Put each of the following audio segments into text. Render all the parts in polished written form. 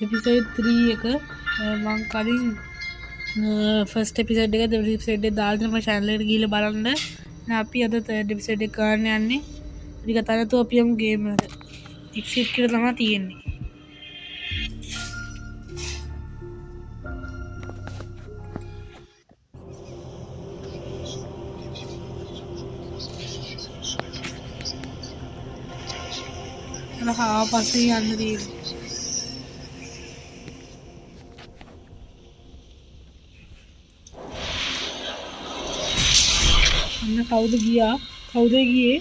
Episode 3 එක මං කලින් ෆස්ට් එපිසෝඩ් එක දෙවෙනි එපිසෝඩ් එක දාලා තියෙනවා channel එකට ගිහලා බලන්න. අපි අද තර්ඩ් එපිසෝඩ් එක ගන්න යන්නේ. ටික තනතු අපි යමු ගේම් එකට. එක්සිට් කියලා තමයි තියෙන්නේ. පස්සේ යන්න තියෙන්නේ. අන්න කවුද ගියා? කවුද ගියේ?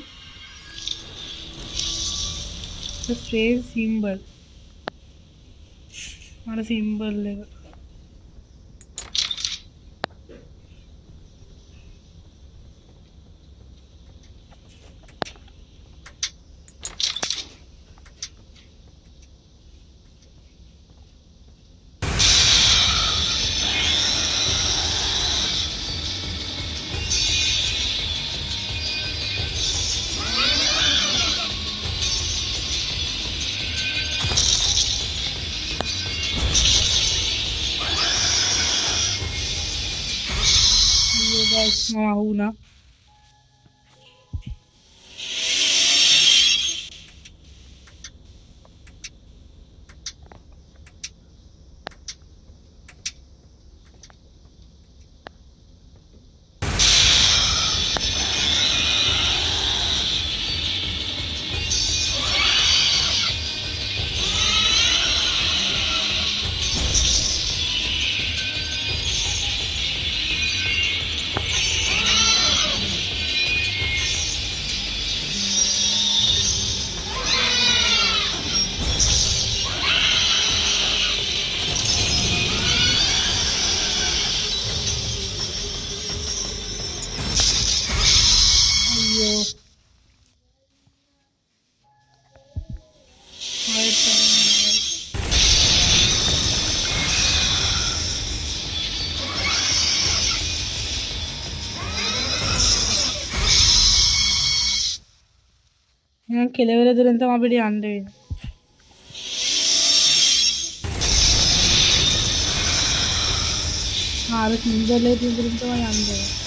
The strange symbol. මර සිම්බල් එක. මම අහුණා. කෙලවර දුරෙන් තමයි අපිට යන්න වෙන්නේ. ආර සිංගලේ තියෙන දුරෙන් තමයි යන්න වෙන්නේ.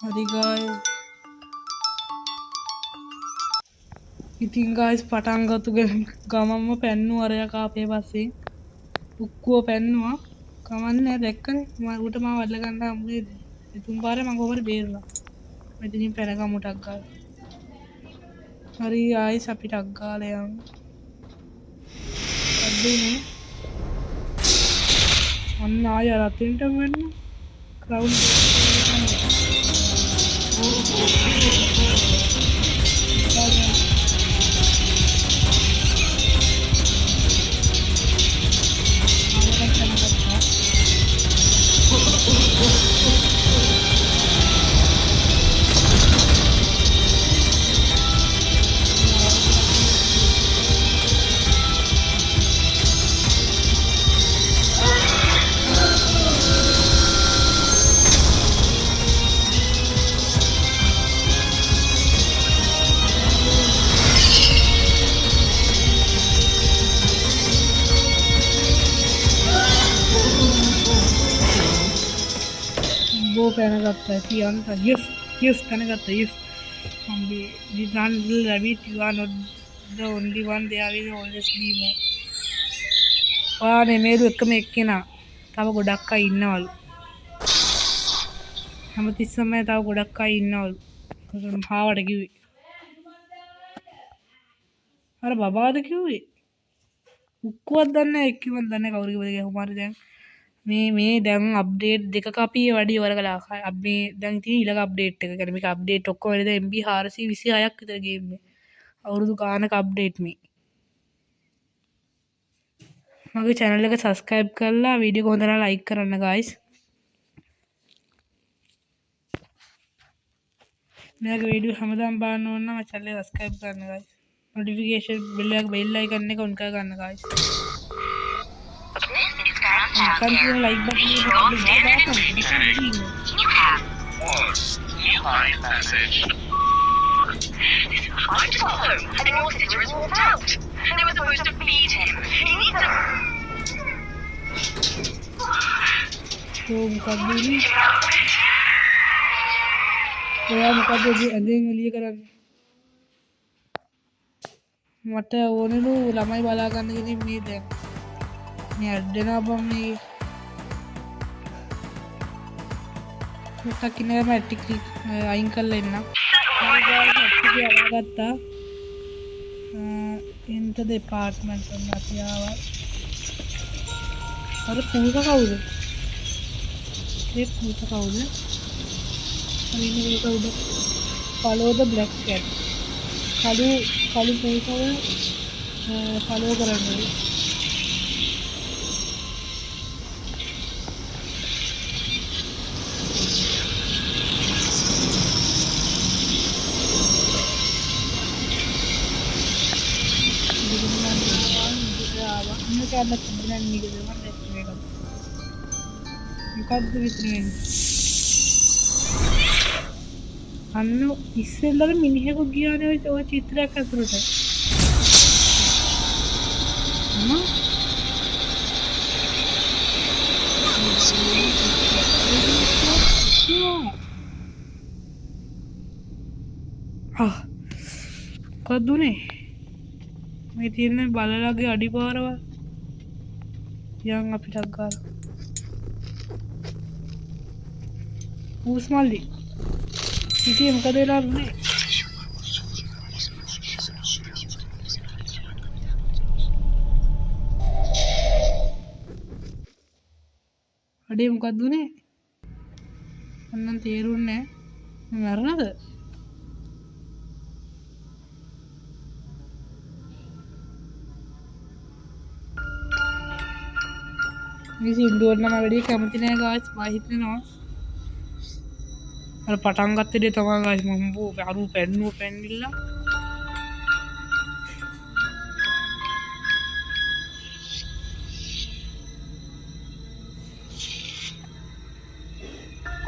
හරි guys. ඉතින් guys පටන් ගත්තු ගමම්ම පැන්නු අරයා කාපේ පස්සේ උක්කුව පැන්නුවා. කමන්නේ දැක්කනේ මම උට මාව වඩලා ගන්න හම්බුනේ. ඒ තුන් පාරේ මම කොහොමද බේරුණා. මෙතනින් පැනගමුටක් ගාලා. හරි ආයිස් අපි ටක් ගාලා යමු. අද්දුනේ. අන්න ආය රතින්ට වෙන්න. ක්‍රවුඩ් පැනගත්තා කියන්ත yes පැනගත්තා yes we did not rabbit you are not the only one there will always be more ඔයානේ මේරු එකම එක්කෙනා තව ගොඩක් අය ඉන්නවලු හැමතිස්සම තව ගොඩක් අය ඉන්නවලු හාවට කිව්වේ අර බබාද කිව්වේ උක්කුවක් දන්නේ එක්කම දන්නේ කවුරු කිව්වද කියලා කොහොමද දැන් මේ දැන් අප්ඩේට් දෙකක අපි වැඩි ඉවර කළා. අපි දැන් තියෙන ඊළඟ අප්ඩේට් එක. කියන්නේ මේක අප්ඩේට් ඔක්කොම වෙලද MB 426ක් විතර ගේම් එක. අවුරුදු ගානක අප්ඩේට් මේ. මගේ channel එක subscribe කරලා වීඩියෝ එක හොඳ නම් like කරන්න guys. මෙයාගේ වීඩියෝ හැමදාම බලන්න ඕන නම් channel එක subscribe කරන්න guys. notification bell icon එක on කරගන්න guys. Continue like button එක You have one new line message. This is trying to go home, and then your sister has walked out. And they were supposed to feed him. He needs a... So මොකක්ද මේ? ඔයා මොකද ඇඳෙන් එළිය කරන්නේ? මට ඕනෙලු ළමයි බලා ගන්න ඉතින් මේ දැන් මේ ඇඩ්ඩෙනවා බම් මේ මට කිනේ මැටික් අයින් කරලා එන්න. මම ගත්තා. into the apartment ඔන්න අපි ආවා. අර පුරුක කවුද? ඒ පුරුක කවුද? අරින්න මේක උඩ follow the black cat. කළු පුරුකව follow කරන්න. Karena sebenarnya ini gitu kan mereka bukan begitu අන්න ඉස්සෙල්ලම මිනිහෙකු ගියානේ ඔය චිත්‍රයක් ඇතුළට මොකක්ද උනේ මේ තියෙන බලලාගේ අඩිපාරවල් යන් අපිට ගාලා ඌස් මල්ලි ඉතින් මොකද වෙලා උනේ අඩේ මොකක්ද උනේ මන්නම් තේරුන්නේ නැහැ මරනද මේ සින්දුවට නම් වැඩි කැමති නෑ ගායිස් මා හිතනවා අර පටන් ගත්ත දේ තමයි ගායිස් මම අරු පැන්නිලා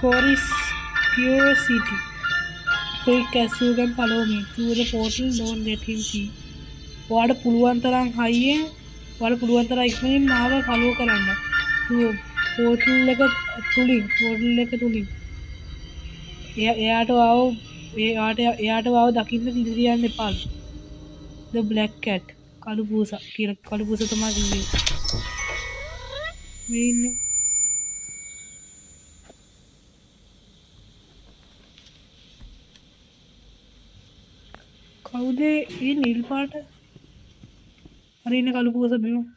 Coris Pure City quick as you can follow me through the portal don't let him see ඔයාට පුළුවන් තරම් හයියෙන් ඔයාට පුළුවන් තරම් ඉක්මනින් මාව follow කරන්න portal එක තුලින් එයාට දකින්න තියන්න එපාලු the black cat කළු පූසා කියලා කළු පූසා තමයි කිව්වේ මේ ඉන්නේ කවුද ඒ නිල් පාට හරි ඉන්නේ කළු පූසා බිම